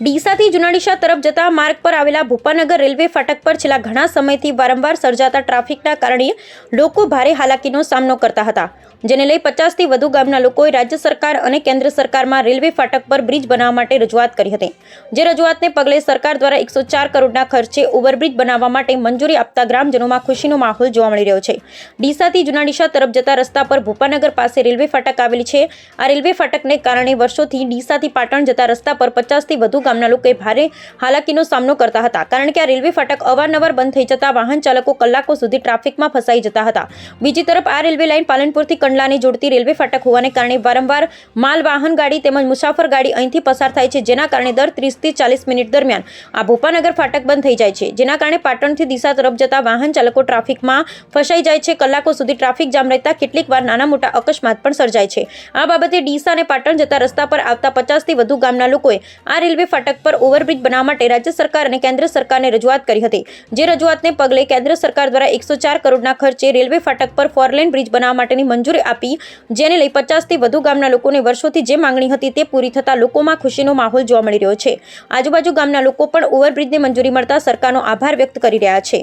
ડીસાથી જુનાડીસા તરફ જતા માર્ગ પર આવેલા ભૂપાનગર રેલવે ફાટક પર છેલ્લા ઘણા સમયથી વારંવાર સર્જાતા ટ્રાફિકના કારણે લોકો ભારે હાલાકીનો સામનો કરતા હતા, જેને લઈ 50થી વધુ ગામના લોકોએ રાજ્ય સરકાર અને કેન્દ્ર સરકારમાં રેલવે ફાટક પર બ્રિજ બનાવવા માટે રજૂઆત કરી હતી. જે રજૂઆતને પગલે સરકાર દ્વારા 104 કરોડના ખર્ચે ઓવરબ્રિજ બનાવવા માટે મંજૂરી આપતા ગ્રામજનોમાં ખુશીનો માહોલ જોવા મળી રહ્યો છે. ડીસાથી જુનાડીસા તરફ જતા રસ્તા પર ભૂપાનગર પાસે રેલવે ફાટક આવેલ છે. આ રેલવે ફાટકને કારણે વર્ષોથી ડીસાથી પાટણ જતા રસ્તા પર 50થી વધુ ગામના લોકોએ ભારે હાલાકીનો સામનો કરતા હતા, કારણ કે આ રેલવે ફાટક અવારનવાર બંધ થઈ જતા વાહન ચાલકો કલાકો સુધી ટ્રાફિકમાં ફસાઈ જતા હતા. બીજી તરફ આ રેલવે લાઇન પાલનપુરથી કંડલાને જોડતી રેલવે ફાટક હોવાને કારણે વારંવાર માલ વાહન ગાડી તેમજ મુસાફર ગાડી અહીંથી પસાર થાય છે, જેના કારણે દર 30થી 40 મિનિટ દરમિયાન આ ભૂપાનગર ફાટક બંધ થઈ જાય છે, જેના કારણે પાટણથી ડીસા તરફ જતા વાહન ચાલકો ટ્રાફિકમાં ફસાઈ જાય છે. કલાકો સુધી ટ્રાફિક જામ રહેતા કેટલીક વાર નાના મોટા અકસ્માત પણ સર્જાય છે. આ બાબતે ડીસા અને પાટણ જતા રસ્તા પર આવતા 50થી વધુ ગામના લોકોએ આ રેલવે ફાટક પર ઓવરબ્રિજ બનાવવા માટે રાજ્ય સરકાર અને કેન્દ્ર સરકારને રજૂઆત કરી હતી. જે રજૂઆતને પગલે કેન્દ્ર સરકાર દ્વારા 104 કરોડના ખર્ચે રેલવે ફાટક પર 4 લેન બ્રિજ બનાવવા માટેની મંજૂરી આપી, જેને લઈ 50થી વધુ ગામના લોકોને વર્ષોથી જે માંગણી હતી તે પૂરી થતા લોકોમાં ખુશીનો માહોલ જોવા મળી રહ્યો છે. આજુબાજુ ગામના લોકો પણ ઓવરબ્રિજની મંજૂરી મળતા સરકારનો આભાર વ્યક્ત કરી રહ્યા છે.